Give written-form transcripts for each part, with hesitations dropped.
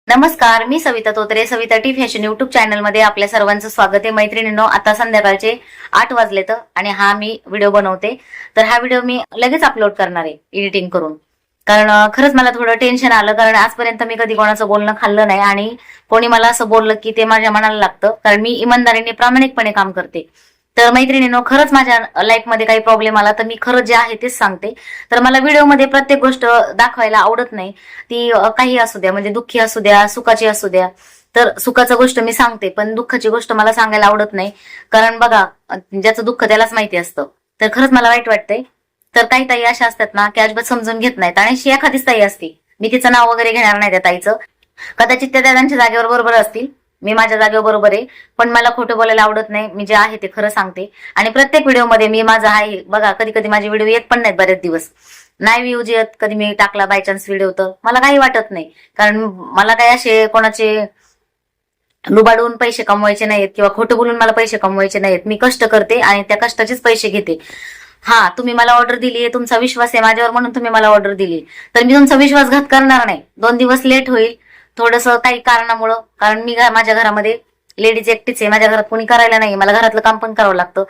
नमस्कार, मी Savita Totre. Savita T fashion YouTube channel मध्ये आपल्या सर्वांचं स्वागत आहे. मैत्रिणींनो, आता संध्याकाळचे 8 वाजलेत आणि हा मी व्हिडिओ बनवते. तर हा व्हिडिओ मी लगेच अपलोड करणार आहे एडिटिंग करून. कारण खरंच मला थोडं टेन्शन आलं, कारण आजपर्यंत मी कधी कोणाचं बोलणं खाल्लं नाही आणि कोणी मला असं बोललं की ते माझ्या मनाला लागतं. कारण मी इमानदारीने प्रामाणिकपणे काम करते. तर मैत्रिणींनो, खरंच माझ्या लाईफमध्ये काही प्रॉब्लेम आला तर मी खरंच जे आहे तेच सांगते. तर मला व्हिडिओमध्ये प्रत्येक गोष्ट दाखवायला आवडत नाही. ती काही असू द्या, म्हणजे दुःखी असू द्या, सुखाची असू द्या. तर सुखाची गोष्ट मी सांगते, पण दुःखाची गोष्ट मला सांगायला आवडत नाही. कारण बघा, ज्याचं दुःख त्यालाच माहिती असतं. तर खरंच मला वाईट वाटतंय. तर काही ताई अशा असतात ना की अजिबात समजून घेत नाहीत, आणि अशी एखादीच ताई असती, मी तिचं नाव वगैरे घेणार नाही त्या ताईचं. कदाचित त्या त्यांच्या जागेवर बरोबर असतील, मी माझ्या जागेवर बरोबर आहे. पण मला खोटं बोलायला आवडत नाही. मी जे आहे ते खरं सांगते. आणि प्रत्येक व्हिडिओमध्ये मी माझं आहे बघा, कधी कधी माझे व्हिडिओ येत पण नाहीत बरेच दिवस, नाही व्ह्यूज येत. कधी मी टाकला बाय चान्स व्हिडिओ तर मला काही वाटत नाही. कारण मला काही असे कोणाचे लुबाडून पैसे कमवायचे नाहीत किंवा खोटं बोलून मला पैसे कमवायचे नाहीत. मी कष्ट करते आणि त्या कष्टाचेच पैसे घेते. हा, तुम्ही मला ऑर्डर दिली, तुमचा विश्वास आहे माझ्यावर म्हणून तुम्ही मला ऑर्डर दिली, तर मी तुमचा विश्वासघात करणार नाही. 2 दिवस लेट होईल थोडस काही कारणामुळं, कारण मी माझ्या घरामध्ये लेडीज एकटीच आहे. माझ्या घरात कोणी करायला नाही, मला घरातलं काम पण करावं लागतं.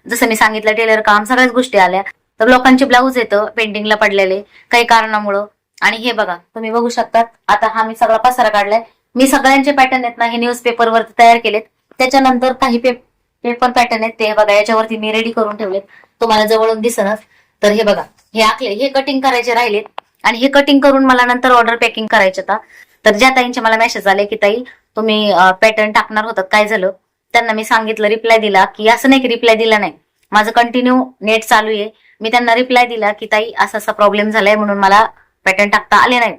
जसं मी सांगितलं, टेलर काम, सगळ्याच गोष्टी आल्या. तर लोकांचे ब्लाऊज येतं पेंटिंगला पडलेले काही कारणामुळं. आणि हे बघा, तुम्ही बघू शकतात, आता हा मी सगळा पसारा काढलाय. मी सगळ्यांचे पॅटर्न आहेत ना हे न्यूजपेपरवरती तयार केलेत. त्याच्यानंतर काही पेपर पॅटर्न आहेत ते बघा, याच्यावरती मी रेडी करून ठेवलेत. तुम्हाला जवळून दिसनच. तर हे बघा, हे आखले, हे कटिंग करायचे राहिलेत. आणि हे कटिंग करून मला नंतर ऑर्डर पॅकिंग करायचे आता. तर ज्या ताईंचे मला मेसेज आले की ताई तुम्ही पॅटर्न टाकणार होतात, काय झालं, त्यांना मी सांगितलं, रिप्लाय दिला की असं नाही की रिप्लाय दिला नाही, माझं कंटिन्यू नेट चालू आहे. मी त्यांना रिप्लाय दिला की ताई असा असा प्रॉब्लेम झालाय म्हणून मला पॅटर्न टाकता आले नाही.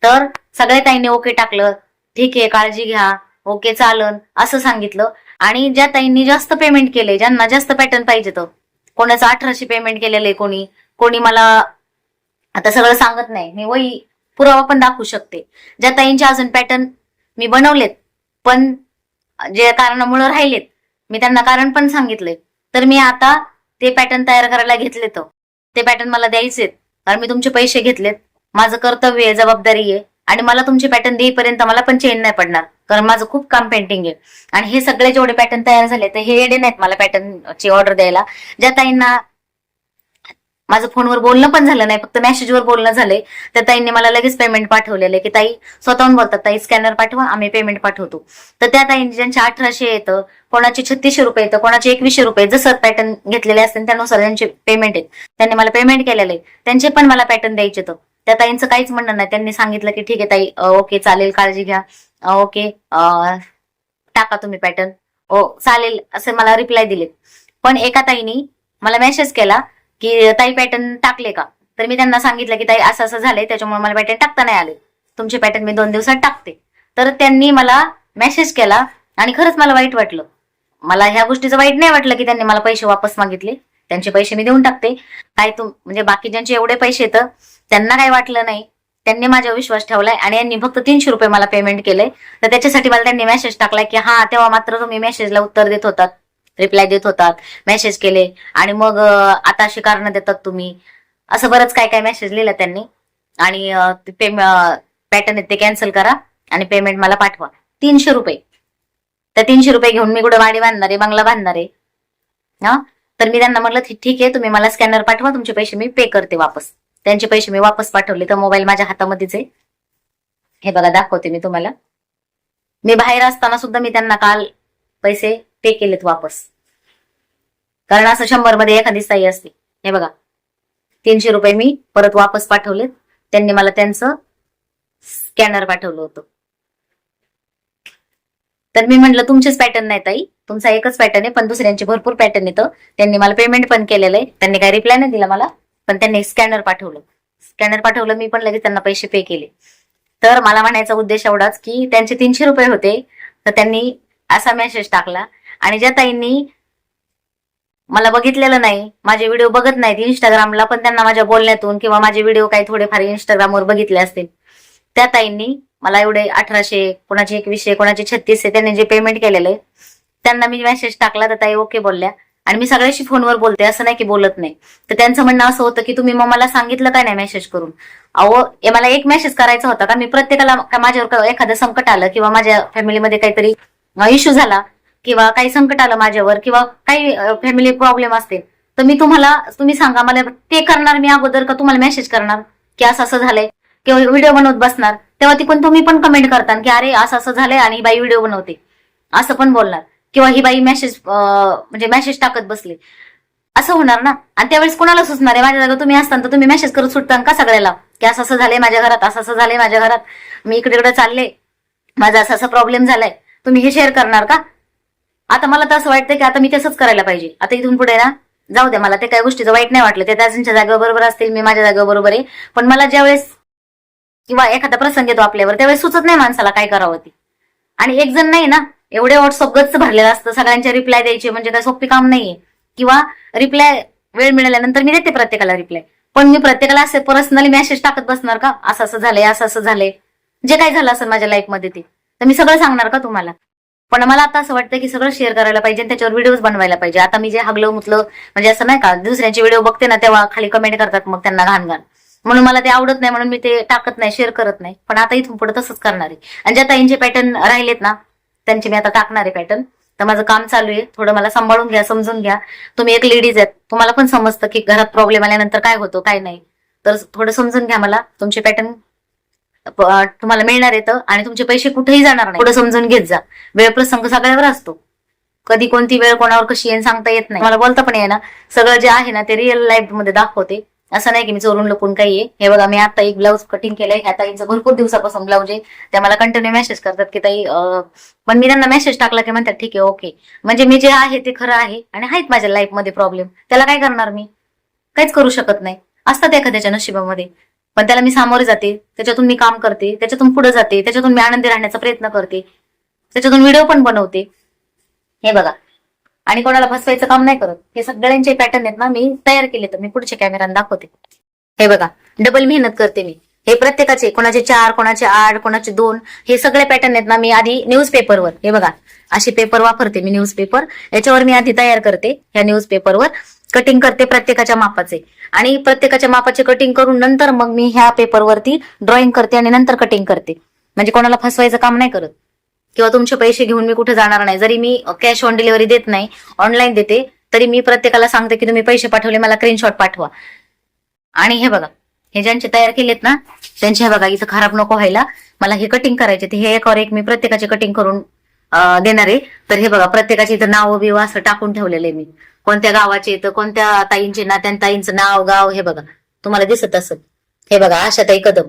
तर सगळ्या ताईंनी ओके टाकलं, ठीक आहे काळजी घ्या, ओके चालन असं सांगितलं. आणि ज्या ताईंनी जास्त पेमेंट केले, ज्यांना जास्त पॅटर्न पाहिजे, तर कोणाचं 1800 पेमेंट केलेलं आहे, कोणी कोणी मला आता सगळं सांगत नाही, मी वही पुरावा पण दाखवू शकते. ज्या ताईंचे अजून पॅटर्न मी बनवलेत पण जे कारणामुळे राहिलेत, मी त्यांना कारण पण सांगितलंय. तर मी आता ते पॅटर्न तयार करायला घेतले, तर ते पॅटर्न मला द्यायचेत. कारण मी तुमचे पैसे घेतलेत, माझं कर्तव्य आहे, जबाबदारी आहे. आणि मला तुमचे पॅटर्न देईपर्यंत मला पण चेन नाही पडणार, कारण माझं खूप काम पेंटिंग आहे. आणि हे सगळे जेवढे पॅटर्न तयार झाले तर हे येडे नाहीत मला पॅटर्नची ऑर्डर द्यायला. ज्या ताईंना माझं फोनवर बोलणं पण झालं नाही, फक्त मेसेजवर बोलणं झालंय, त्या ताईंनी मला लगेच पेमेंट पाठवलेलं आहे. की ताई स्वतःहून बोलतात, ताई स्कॅनर पाठवा, आम्ही पेमेंट पाठवतो. तर त्या ताईंनी ज्यांचे 1800 येतं, कोणाचे 3600 रुपये येतं, कोणाचे 2100 रुपये, जसं पॅटर्न घेतलेले असतील त्यानुसार त्यांचे पेमेंट आहेत. त्यांनी मला पेमेंट केलेलं आहे, त्यांचे पण मला पॅटर्न द्यायचे. तर त्या ताईंचं काहीच म्हणणं नाही, त्यांनी सांगितलं की ठीक आहे ताई, ओके चालेल, काळजी घ्या, ओके टाका तुम्ही पॅटर्न, ओ चालेल असे मला रिप्लाय दिले. पण एका ताईनी मला मेसेज केला की ताई पॅटर्न टाकले का. तर मी त्यांना सांगितलं की ताई असं असं झालंय, त्याच्यामुळे मला पॅटर्न टाकता नाही आले, तुमचे पॅटर्न मी 2 दिवसात टाकते. तर त्यांनी मला मेसेज केला आणि खरंच मला वाईट वाटलं. मला ह्या गोष्टीचं वाईट नाही वाटलं की त्यांनी मला पैसे वापस मागितले, त्यांचे पैसे मी देऊन टाकते. काय म्हणजे बाकी ज्यांचे एवढे पैसे येतं त्यांना काही वाटलं नाही, त्यांनी माझ्यावर विश्वास ठेवलाय आणि यांनी फक्त 300 रुपये मला पेमेंट केलंय. तर त्याच्यासाठी मला त्यांनी मेसेज टाकलाय की हा, तेव्हा मात्र तुम्ही मेसेजला उत्तर देत होतात, रिप्लाय देत होतात, मेसेज केले, आणि मग आता अशी कारणं देतात तुम्ही, असं बरंच काय काय मेसेज लिहिला त्यांनी. आणि पॅटर्न ते कॅन्सल करा आणि पेमेंट मला पाठवा 300 रुपये. तर 300 रुपये घेऊन मी कुठं वाडी बांधणार आहे, बंगला बांधणार आहे हा. तर मी त्यांना म्हटलं ठीक आहे, तुम्ही मला स्कॅनर पाठवा, तुमचे पैसे मी पे करते वापस. त्यांचे पैसे मी वापस पाठवले. तर मोबाईल माझ्या हातामध्येच आहे, हे बघा दाखवते मी तुम्हाला. मी बाहेर असताना सुद्धा मी त्यांना काल पैसे पे केलेत वापस. कारण असं 100 मध्ये एखादी ताई असते. हे बघा, 300 रुपये मी परत वापस पाठवलेत. त्यांनी मला त्यांचं स्कॅनर पाठवलं होतं. तर मी म्हटलं तुमचेच पॅटर्न नाही ताई, तुमचा एकच पॅटर्न आहे, पण दुसऱ्यांचे भरपूर पॅटर्न येतं. त्यांनी मला पेमेंट पण केलेलं आहे, त्यांनी काही रिप्लाय नाही दिला मला, पण त्यांनी स्कॅनर पाठवलं, मी पण लगेच त्यांना पैसे पे केले. तर मला म्हणायचा उद्देश एवढाच की त्यांचे 300 रुपये होते, तर त्यांनी असा मेसेज टाकला. आणि ज्या ताईंनी मला बघितलेलं नाही, माझे व्हिडिओ बघत नाहीत इंस्टाग्रामला, पण त्यांना माझ्या बोलण्यातून किंवा माझे व्हिडिओ काही थोडेफार इंस्टाग्रामवर बघितले असतील, त्या ताईंनी मला एवढे 1800, कोणाचे 2100, कोणाचे 3600, त्यांनी जे पेमेंट केलेलं आहे त्यांना मी मेसेज टाकला. तर ताई ओके बोलल्या आणि मी सगळ्याशी फोनवर बोलते, असं नाही की बोलत नाही. तर त्यांचं म्हणणं असं होतं की तुम्ही मग मला सांगितलं काय नाही मेसेज करून. अहो, मला एक मेसेज करायचा होता का? मी प्रत्येकाला माझ्यावर एखादं संकट आलं किंवा माझ्या फॅमिलीमध्ये काहीतरी इश्यू झाला किंवा काही संकट आलं माझ्यावर किंवा काही फॅमिली प्रॉब्लेम असते, तर मी तुम्ही सांगा मला, ते करणार मी अगोदर का तुम्हाला मेसेज करणार की असं असं झालंय किंवा व्हिडिओ बनवत बसणार? तेव्हा तुम्ही पण कमेंट करता की अरे असं असं झालंय आणि ही बाई व्हिडिओ बनवते, असं पण बोलणार. किंवा ही बाई म्हणजे मेसेज टाकत बसले, असं होणार ना. आणि त्यावेळेस कोणाला सुचणार आहे? माझ्या जागा तुम्ही असताना तर तुम्ही मेसेज करत सुटता का सगळ्याला की असं असं झालंय माझ्या घरात, असं असं झालंय माझ्या घरात, मी इकडे इकडे चालले, माझा असा असा प्रॉब्लेम झालाय, तुम्ही हे शेअर करणार का? आता मला तर असं वाटतं की आता मी तसंच करायला पाहिजे. आता इथून पुढे ना, जाऊ द्या, मला ते काही गोष्टीचं वाईट नाही वाटलं, ते त्यांच्या जागेवर बरोबर असतील, मी माझ्या जागेवर बरोबर आहे. पण मला ज्यावेळेस किंवा एखादा प्रसंग येतो आपल्यावर, त्यावेळेस सुचत नाही माणसाला काय करावं ती. आणि एक जण नाही ना, एवढे व्हॉट्सअप गच्च भरलेलं असतं, सगळ्यांचे रिप्लाय द्यायचे म्हणजे काय सोपी काम नाहीये. किंवा रिप्लाय वेळ मिळाल्यानंतर मी देते प्रत्येकाला रिप्लाय, पण मी प्रत्येकाला असे पर्सनली मेसेज टाकत बसणार का? असं असं झालंय, असं असं झालंय, जे काय झालं असेल माझ्या लाईफमध्ये ते तर मी सगळं सांगणार का तुम्हाला? पण मला आता असं वाटतं की सगळं शेअर करायला पाहिजे, त्याच्यावर व्हिडिओज बनवायला पाहिजे. आता मी जे हगलं मुतलं म्हणजे असं नाही का, दुसऱ्यांचे व्हिडिओ बघते ना तेव्हा खाली कमेंट करतात मग त्यांना घाण घाण, म्हणून मला ते आवडत नाही, म्हणून मी ते टाकत नाही, शेअर करत नाही. पण आता इथून पुढे तसंच करणार आहे. आणि ज्या ताईंचे पॅटर्न राहिलेत ना, त्यांचे मी आता टाकणार आहे पॅटर्न. तर माझं काम चालू आहे, थोडं मला सांभाळून घ्या, समजून घ्या. तुम्ही एक लेडीज आहेत, तुम्हाला पण समजतं की घरात प्रॉब्लेम आल्यानंतर काय होतो काय नाही. तर थोडं समजून घ्या मला. तुमचे पॅटर्न तुम्हाला मिळणार येतं आणि तुमचे पैसे कुठेही जाणार नाही. थोडं समजून घेत जा. वेळ प्रसंग सगळ्यावर असतो, कधी कोणती वेळ कोणावर कशी येईल सांगता येत नाही. मला बोलता पण ना, सगळं जे आहे ना ते रिअल लाईफ मध्ये दाखवते. असं नाही की मी चोरून लपून काही आहे. हे बघा, मी आता एक ब्लाऊज कटिंग केलंय, ह्या ताईंचं भरपूर दिवसापासून ब्लाऊज आहे. त्या मला कंटिन्यू मेसेज करतात की ताई, पण मी त्यांना मेसेज टाकला की म्हणतात ठीक आहे, ओके. म्हणजे मी जे आहे ते खरं आहे आणि आहेत माझ्या लाईफ मध्ये प्रॉब्लेम, त्याला काय करणार मी? काहीच करू शकत नाही. असतात एखाद्याच्या नशिबामध्ये, पण त्याला मी सामोरे जाते, त्याच्यातून मी काम करते, त्याच्यातून पुढे जाते, त्याच्यातून मी आनंदी राहण्याचा प्रयत्न करते, त्याच्यातून व्हिडिओ पण बनवते. हे बघा, आणि कोणाला फसवायचं काम नाही करत. हे सगळ्यांचे पॅटर्न आहेत ना, मी तयार केले, तर मी पुढच्या कॅमेऱ्याने दाखवते. हे बघा, डबल मेहनत करते मी. हे प्रत्येकाचे, कोणाचे 4, कोणाचे 8, कोणाचे 2, हे सगळे पॅटर्न आहेत ना, मी आधी न्यूजपेपरवर, हे बघा असे पेपर वापरते मी, न्यूजपेपर, याच्यावर मी आधी तयार करते. ह्या न्यूजपेपरवर कटिंग करते प्रत्येकाच्या मापाचे, आणि प्रत्येकाच्या मापाचे कटिंग करून नंतर मग मी ह्या पेपरवरती ड्रॉइंग करते आणि नंतर कटिंग करते. म्हणजे कोणाला फसवायचं काम नाही करत किंवा तुमचे पैसे घेऊन मी कुठे जाणार नाही. जरी मी कॅश ऑन डिलिव्हरी देत नाही, ऑनलाईन देते, तरी मी प्रत्येकाला सांगते की तुम्ही पैसे पाठवले मला स्क्रीनशॉट पाठवा. आणि हे बघा, हे ज्यांचे तयार केलेत ना त्यांचे, हे बघा इथं खराब नको व्हायला, मला हे कटिंग करायचे, ते हे एकावर एक मी प्रत्येकाचे कटिंग करून देणार आहे. तर हे बघा, प्रत्येकाचे इथं नाव बिव असं टाकून ठेवलेलं आहे मी, कोणत्या गावाचे, तर कोणत्या ताईंचे ना, त्या ताईंचं नाव गाव हे बघा तुम्हाला दिसत असत. हे बघा, आशाताई कदम.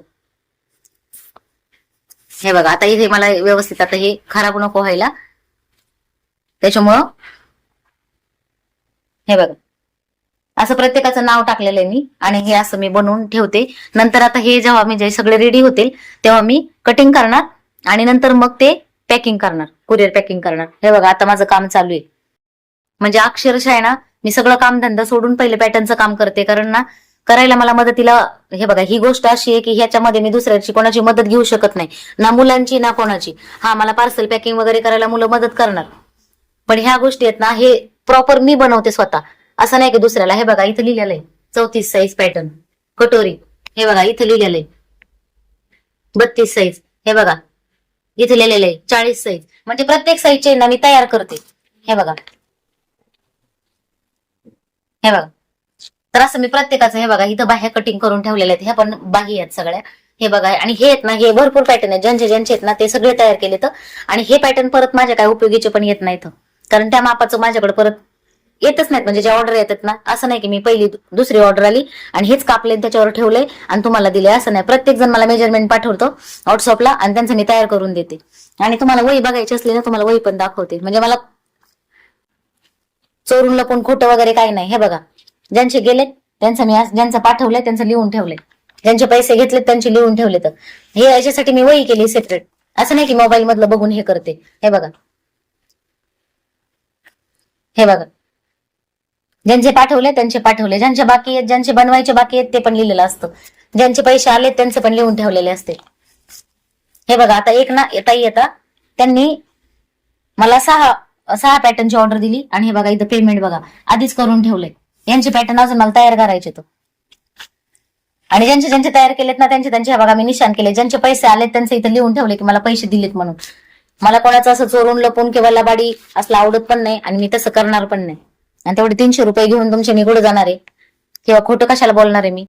हे बघा, आता इथे मला व्यवस्थित आता हे खराब नको व्हायला, त्याच्यामुळं हे बघा असं प्रत्येकाचं नाव टाकलेलं आहे मी, आणि हे असं मी बनवून ठेवते. नंतर आता हे जेव्हा मी जे सगळे रेडी होतील तेव्हा मी कटिंग करणार आणि नंतर मग ते पॅकिंग करणार, कुरिअर पॅकिंग करणार. हे बघा, आता माझं काम चालू आहे. म्हणजे अक्षरशः आहे ना, मी सगळं काम धंदा सोडून पहिले पॅटर्नचं काम करते, कारण ना करायला मला मदतीला, हे बघा ही गोष्ट अशी आहे की ह्याच्यामध्ये मी दुसऱ्याची कोणाची मदत घेऊ शकत नाही, ना मुलांची ना कोणाची. हा, मला पार्सल पॅकिंग वगैरे करायला मुलं मदत करणार, पण ह्या गोष्टी आहेत ना हे प्रॉपर मी बनवते स्वतः, असं नाही की दुसऱ्याला. हे बघा, इथं लिहिलेलं आहे 34 साईज पॅटर्न कटोरी. हे बघा, इथं लिहिलेलं आहे 32 साईज. हे बघा, इथे लिहिलेलं आहे 40 साईज. म्हणजे प्रत्येक साईजचे ना मी तयार करते. हे बघा, हे बघा, तर असं मी प्रत्येकाचं, हे बघा इथं बाह्या कटिंग करून ठेवलेले आहेत, ह्या पण बाही आहेत सगळ्या. हे बघा, आणि हे आहेत ना, हे भरपूर पॅटर्न आहेत, ज्यांचे ज्यांचे आहेत ना ते सगळे तयार केलेत. आणि हे पॅटर्न परत माझ्या काय उपयोगीचे पण येत नाहीत, कारण त्या मापाचं माझ्याकडे परत येतच नाहीत. म्हणजे ज्या ऑर्डर येतात ना, असं नाही की मी पहिली दुसरी ऑर्डर आली आणि हेच कापले त्याच्यावर ठेवलंय आणि तुम्हाला दिले, असं नाही. प्रत्येक जण मला मेजरमेंट पाठवतो व्हॉट्सअपला आणि त्यांचं मी तयार करून देते. आणि तुम्हाला वही बघायची असली ना, तुम्हाला वही पण दाखवते. म्हणजे मला चोरून लपून खोटं वगैरे काही नाही. हे बघा, ज्यांचे गेलेत त्यांचं मी, ज्यांचं पाठवलंय त्यांचं लिहून ठेवलंय, ज्यांचे पैसे घेतलेत त्यांचे लिहून ठेवले. तर हे याच्यासाठी मी वही केली सेपरेट, असं नाही की मोबाईल मधलं बघून हे करते. हे बघा, हे बघा, ज्यांचे पाठवले त्यांचे पाठवले, ज्यांचे बाकी आहेत, ज्यांचे बनवायचे बाकी आहेत ते पण लिहिलेलं असतं, ज्यांचे पैसे आले त्यांचे पण लिहून ठेवलेले असते. हे बघा, आता एक ना ताई येतात, त्यांनी मला 6 6 पॅटर्नची ऑर्डर दिली आणि हे बघा इथं पेमेंट बघा आधीच करून ठेवलंय. यांचे पॅटर्न अजून मला तयार करायचे तो. आणि ज्यांचे तयार केलेत ना त्यांचे बघा मी निशाण केले. ज्यांचे पैसे आलेत त्यांचे इथं लिहून ठेवले की मला पैसे दिलेत म्हणून. मला कोणाचं असं चोरून लपून किंवा लबाडी असलं आवडत पण नाही आणि मी तसं करणार पण नाही. आणि तेवढे 300 रुपये घेऊन तुमचे निघून जाणार आहे किंवा खोटं कशाला बोलणार आहे मी.